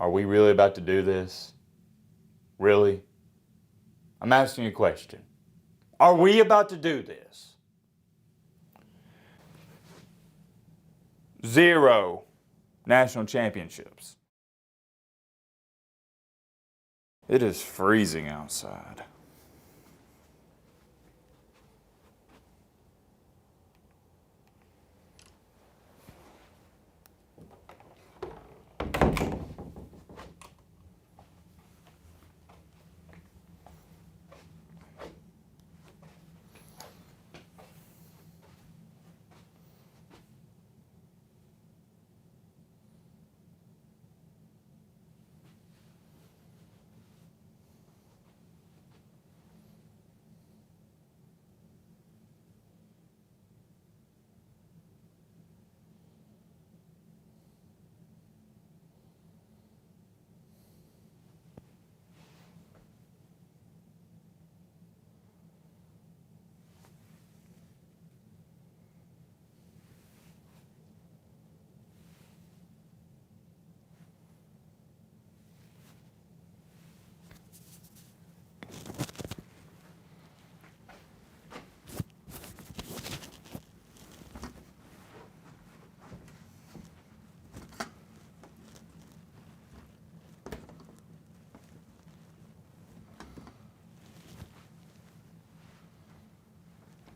Are we really about to do this? Really? I'm asking you a question. Are we about to do this? 0 national championships. It is freezing outside.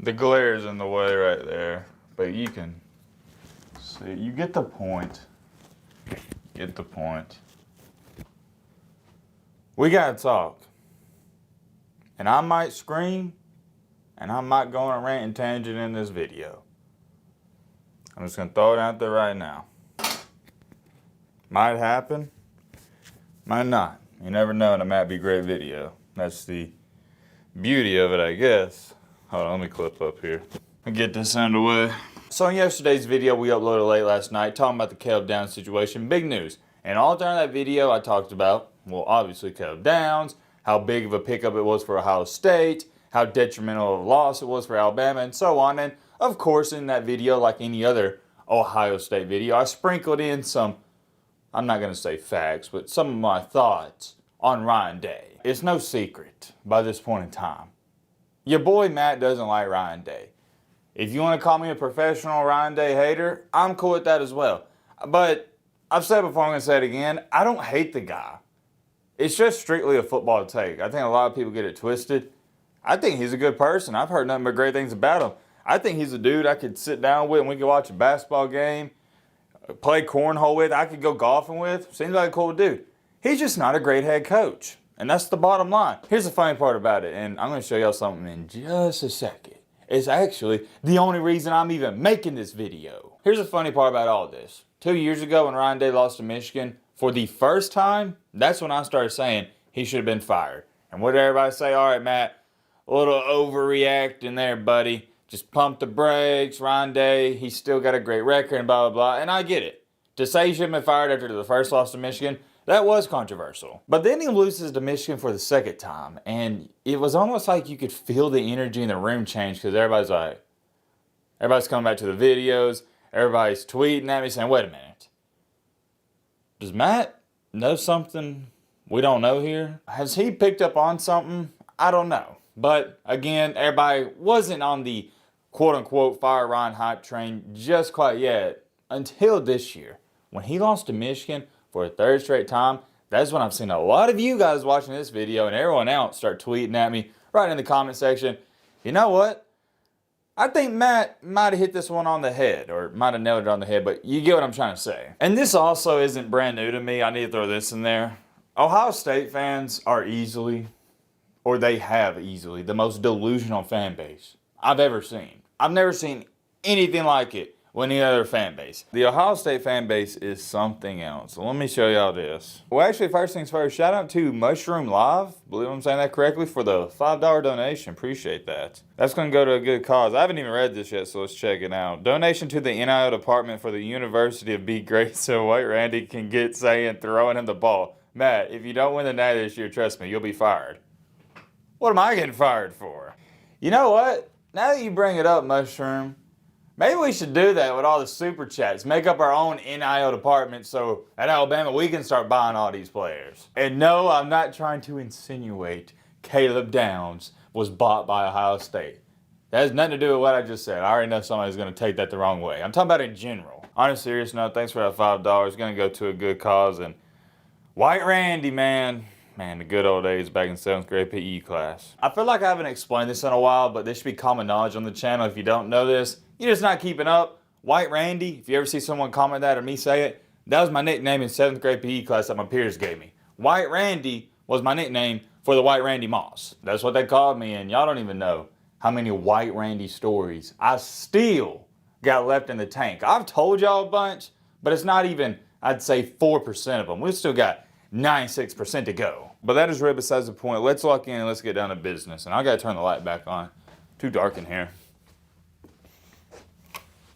The glare is in the way right there, but you can see, you get the point. Get the point. We gotta talk. And I might scream, and I might go on a rant and tangent in this video. I'm just gonna throw it out there right now. Might happen, might not. You never know in a Matt Be Great video. That's the beauty of it, I guess. Hold on, let me clip up here and get this underway. So in yesterday's video we uploaded late last night talking about the Caleb Downs situation. Big news. And all during that video I talked about, well, obviously Caleb Downs, how big of a pickup it was for Ohio State, how detrimental of a loss it was for Alabama, and so on. And of course in that video, like any other Ohio State video, I sprinkled in some, I'm not going to say facts, but some of my thoughts on Ryan Day. It's no secret by this point in time. Your boy Matt doesn't like Ryan Day. If you want to call me a professional Ryan Day hater, I'm cool with that as well. But I've said before, I'm going to say it again, I don't hate the guy. It's just strictly a football take. I think a lot of people get it twisted. I think he's a good person. I've heard nothing but great things about him. I think he's a dude I could sit down with and we could watch a basketball game, play cornhole with, I could go golfing with. Seems like a cool dude. He's just not a great head coach. And that's the bottom line. Here's the funny part about it, and I'm going to show y'all something in just a second. It's actually the only reason I'm even making this video. Here's the funny part about all this. 2 years ago when Ryan Day lost to Michigan, for the first time, that's when I started saying he should have been fired. And what did everybody say? All right, Matt, a little overreacting there, buddy. Just pump the brakes. Ryan Day, he's still got a great record and blah, blah, blah. And I get it. To say he should have been fired after the first loss to Michigan, that was controversial. But then he loses to Michigan for the second time. And it was almost like you could feel the energy in the room change because everybody's coming back to the videos. Everybody's tweeting at me saying, wait a minute. Does Matt know something we don't know here? Has he picked up on something? I don't know. But again, everybody wasn't on the quote-unquote fire Ryan hype train just quite yet until this year. When he lost to Michigan for a third straight time, that's when I've seen a lot of you guys watching this video and everyone else start tweeting at me right in the comment section. You know what? I think Matt might have hit this one on the head or might have nailed it on the head, but you get what I'm trying to say. And this also isn't brand new to me. I need to throw this in there. Ohio State fans are easily, or they have easily, the most delusional fan base I've ever seen. I've never seen anything like it with any other fan base. The Ohio State fan base is something else. So let me show y'all this. Well, actually, first things first, shout out to Mushroom Live, believe I'm saying that correctly, for the $5 donation. Appreciate that. That's going to go to a good cause. I haven't even read this yet, so let's check it out. Donation to the NIL department for the University of Be Great so White Randy can get saying throwing him the ball. Matt, if you don't win the Natty this year, trust me, you'll be fired. What am I getting fired for? You know what? Now that you bring it up, Mushroom, Maybe we should do that with all the super chats. Make up our own NIL department so at Alabama we can start buying all these players. And no, I'm not trying to insinuate Caleb Downs was bought by Ohio State. That has nothing to do with what I just said. I already know somebody's going to take that the wrong way. I'm talking about in general. On a serious note, thanks for that $5. Going to go to a good cause. And White Randy, man, the good old days back in 7th grade PE class. I feel like I haven't explained this in a while, but this should be common knowledge on the channel. If you don't know this, you're just not keeping up. White Randy, if you ever see someone comment that or me say it, that was my nickname in 7th grade PE class that my peers gave me. White Randy was my nickname for the White Randy Moss. That's what they called me, and y'all don't even know how many White Randy stories I still got left in the tank. I've told y'all a bunch, but it's not even, I'd say, 4% of them. We've still got 96% to go. But that is really besides the point. Let's lock in and let's get down to business. And I gotta turn the light back on. Too dark in here.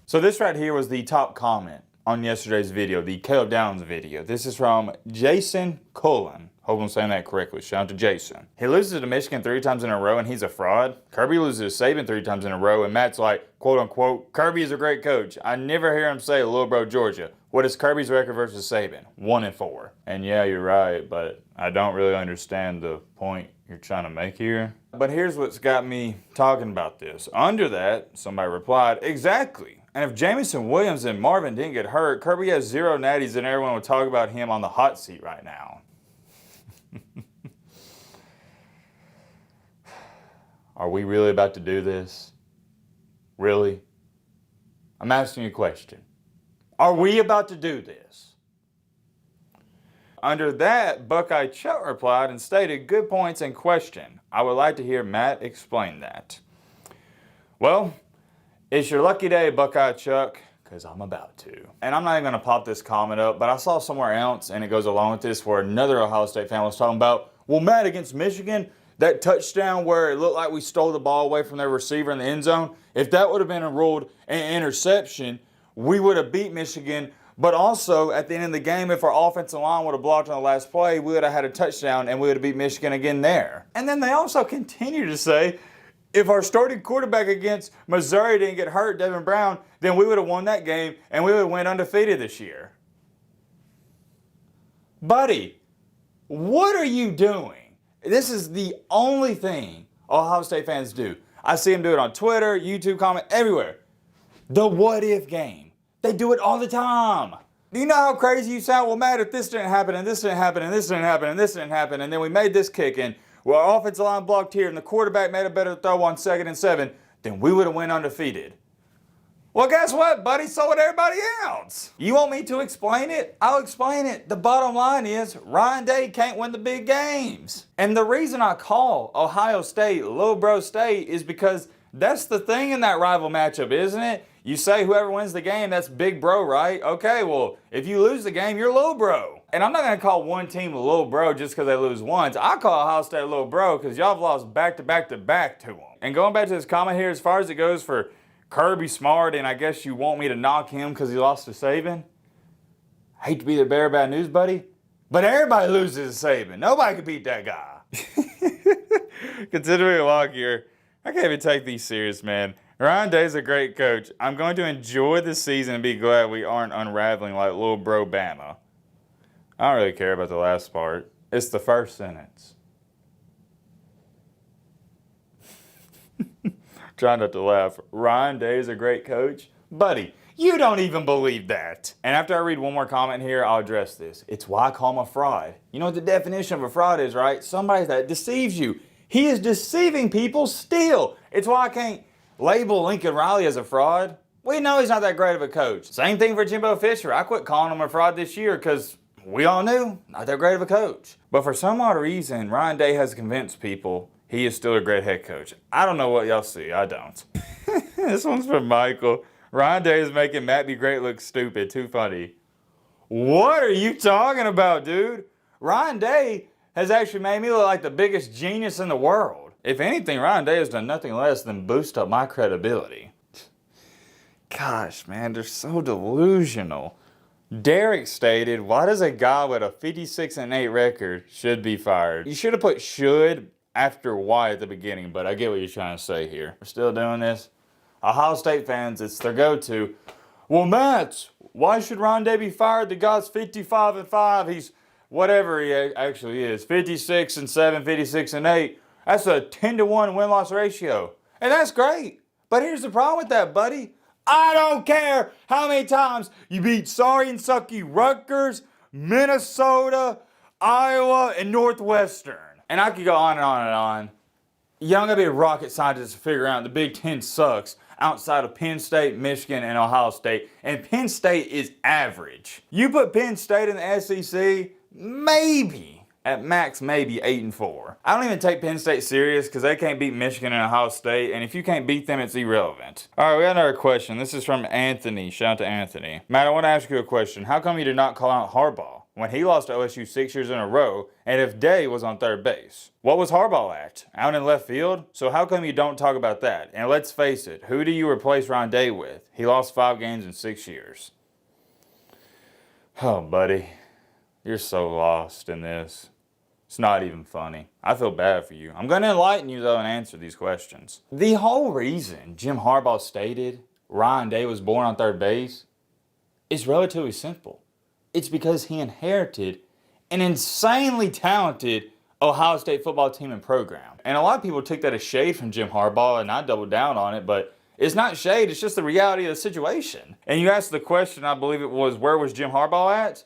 So this right here was the top comment on yesterday's video, the Caleb Downs video. This is from Jason Cullen. Hope I'm saying that correctly. Shout out to Jason. He loses to Michigan 3 times in a row and he's a fraud. Kirby loses to Saban 3 times in a row and Matt's like, quote unquote, Kirby is a great coach. I never hear him say little bro Georgia. What is Kirby's record versus Saban? 1-4. And yeah, you're right, but I don't really understand the point you're trying to make here. But here's what's got me talking about this. Under that, somebody replied, exactly. And if Jamison Williams and Marvin didn't get hurt, Kirby has 0 natties and everyone would talk about him on the hot seat right now. Are we really about to do this? Really? I'm asking you a question. Are we about to do this? Under that, Buckeye Chuck replied and stated, good points and question. I would like to hear Matt explain that. Well, it's your lucky day, Buckeye Chuck, because I'm about to. And I'm not even going to pop this comment up, but I saw somewhere else, and it goes along with this, where another Ohio State fan was talking about, well, Matt, against Michigan, that touchdown where it looked like we stole the ball away from their receiver in the end zone, if that would have been ruled an interception, we would have beat Michigan. But also, at the end of the game, if our offensive line would have blocked on the last play, we would have had a touchdown and we would have beat Michigan again there. And then they also continue to say, if our starting quarterback against Missouri didn't get hurt, Devin Brown, then we would have won that game and we would have went undefeated this year. Buddy, what are you doing? This is the only thing Ohio State fans do. I see them do it on Twitter, YouTube comment, everywhere. The what if game. They do it all the time. Do you know how crazy you sound? Well, Matt, if this didn't happen, and this didn't happen, and this didn't happen, and this didn't happen, and then we made this kick, and well, our offensive line blocked here, and the quarterback made a better throw on 2nd and 7, then we would have went undefeated. Well, guess what, buddy? So would everybody else. You want me to explain it? I'll explain it. The bottom line is Ryan Day can't win the big games. And the reason I call Ohio State Lil Bro State is because that's the thing in that rival matchup, isn't it? You say whoever wins the game, that's big bro, right? Okay, well, if you lose the game, you're Lil Bro. And I'm not going to call one team Lil Bro just because they lose once. I call Ohio State Lil Bro because y'all have lost back-to-back to them. And going back to this comment here, as far as it goes for Kirby Smart, and I guess you want me to knock him because he lost to Saban. I hate to be the bearer of bad news, buddy, but everybody loses to Saban. Nobody can beat that guy. Considering a walk here, I can't even take these serious, man. Ryan Day's a great coach. I'm going to enjoy this season and be glad we aren't unraveling like Lil Bro Bama. I don't really care about the last part. It's the first sentence. Trying not to laugh. Ryan Day is a great coach. Buddy, you don't even believe that. And after I read one more comment here, I'll address this. It's why I call him a fraud. You know what the definition of a fraud is, right? Somebody that deceives you. He is deceiving people still. It's why I can't label Lincoln Riley as a fraud. We know he's not that great of a coach. Same thing for Jimbo Fisher. I quit calling him a fraud this year because we all knew not that great of a coach. But for some odd reason, Ryan Day has convinced people he is still a great head coach. I don't know what y'all see. I don't. This one's from Michael. Ryan Day is making Matt Be Great look stupid. Too funny. What are you talking about, dude? Ryan Day has actually made me look like the biggest genius in the world. If anything, Ryan Day has done nothing less than boost up my credibility. Gosh, man, they're so delusional. Derek stated, why does a guy with a 56-8 record should be fired? You should have put should after why at the beginning, but I get what you're trying to say here. We're still doing this. Ohio State fans, it's their go-to. Well, Matt, why should Ryan Day be fired? The guy's 55-5. He's whatever he actually is, 56-7, 56-8. That's a 10-to-1 win-loss ratio. And that's great. But here's the problem with that, buddy. I don't care how many times you beat sorry and sucky Rutgers, Minnesota, Iowa, and Northwestern. And I could go on and on and on. You don't gotta be a rocket scientist to figure out the Big Ten sucks outside of Penn State, Michigan, and Ohio State. And Penn State is average. You put Penn State in the SEC, maybe, at max, maybe 8-4. I don't even take Penn State serious because they can't beat Michigan and Ohio State. And if you can't beat them, it's irrelevant. All right, we got another question. This is from Anthony. Shout out to Anthony. Matt, I want to ask you a question. How come you did not call out Harbaugh when he lost to OSU 6 years in a row, and if Day was on third base? What was Harbaugh at? Out in left field? So how come you don't talk about that? And let's face it, who do you replace Ryan Day with? He lost 5 games in 6 years. Oh, buddy, you're so lost in this. It's not even funny. I feel bad for you. I'm going to enlighten you, though, and answer these questions. The whole reason Jim Harbaugh stated Ryan Day was born on third base is relatively simple. It's because he inherited an insanely talented Ohio State football team and program. And a lot of people took that as shade from Jim Harbaugh, and I doubled down on it, but it's not shade, it's just the reality of the situation. And you asked the question, I believe it was, where was Jim Harbaugh at?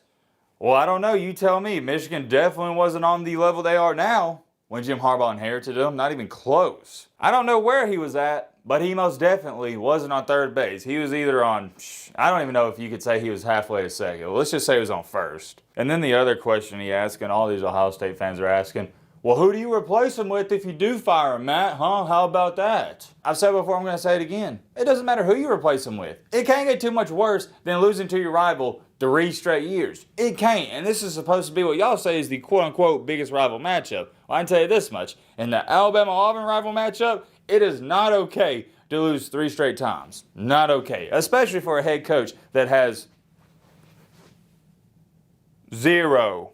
Well, I don't know, you tell me. Michigan definitely wasn't on the level they are now when Jim Harbaugh inherited them, not even close. I don't know where he was at, but he most definitely wasn't on third base. He was either on, I don't even know if you could say he was halfway to second. Well, let's just say he was on first. And then the other question he asked, and all these Ohio State fans are asking, well, who do you replace him with if you do fire him, Matt? Huh? How about that? I've said before, I'm going to say it again. It doesn't matter who you replace him with. It can't get too much worse than losing to your rival 3 straight years. It can't. And this is supposed to be what y'all say is the quote-unquote biggest rival matchup. Well, I can tell you this much. In the Alabama-Auburn rival matchup, it is not okay to lose 3 straight times. Not okay. Especially for a head coach that has 0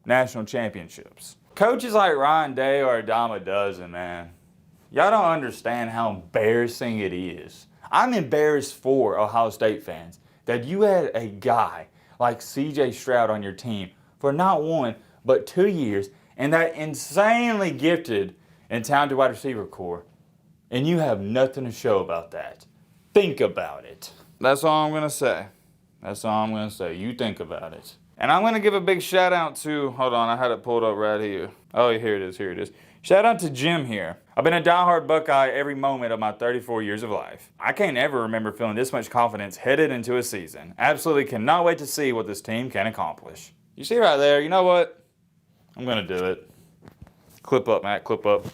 national championships. Coaches like Ryan Day are a dime a dozen, man. Y'all don't understand how embarrassing it is. I'm embarrassed for Ohio State fans that you had a guy like C.J. Stroud on your team for not 1, but 2 years, and that insanely gifted and talented wide receiver core, and you have nothing to show about that. Think about it. That's all I'm going to say. That's all I'm going to say. You think about it. And I'm going to give a big shout out to, hold on, I had it pulled up right here. Oh, here it is, here it is. Shout out to Jim here. I've been a diehard Buckeye every moment of my 34 years of life. I can't ever remember feeling this much confidence headed into a season. Absolutely cannot wait to see what this team can accomplish. You see right there, you know what? I'm going to do it. Clip up, Matt, clip up.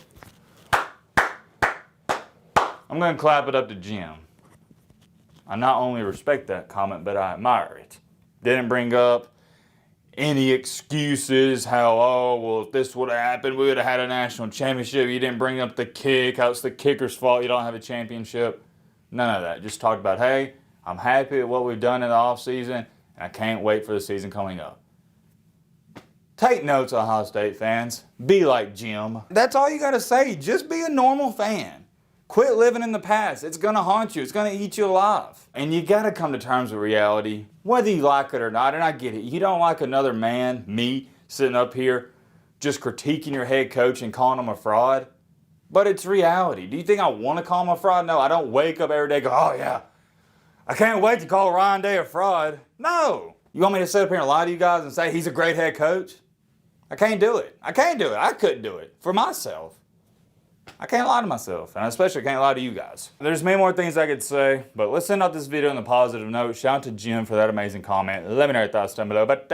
I'm going to clap it up to Jim. I not only respect that comment, but I admire it. Didn't bring up any excuses, how, oh, well, if this would have happened, we would have had a national championship. You didn't bring up the kick, how it's the kicker's fault you don't have a championship. None of that. Just talked about, hey, I'm happy with what we've done in the offseason, and I can't wait for the season coming up. Take notes, Ohio State fans. Be like Jim. That's all you got to say. Just be a normal fan. Quit living in the past. It's going to haunt you. It's going to eat you alive. And you got to come to terms with reality, whether you like it or not. And I get it. You don't like another man, me, sitting up here just critiquing your head coach and calling him a fraud. But it's reality. Do you think I want to call him a fraud? No, I don't wake up every day and go, oh yeah, I can't wait to call Ryan Day a fraud. No. You want me to sit up here and lie to you guys and say he's a great head coach? I can't do it. I can't do it. I couldn't do it for myself. I can't lie to myself, and I especially can't lie to you guys. There's many more things I could say, but let's end off this video on a positive note. Shout out to Jim for that amazing comment. Let me know your thoughts down below. But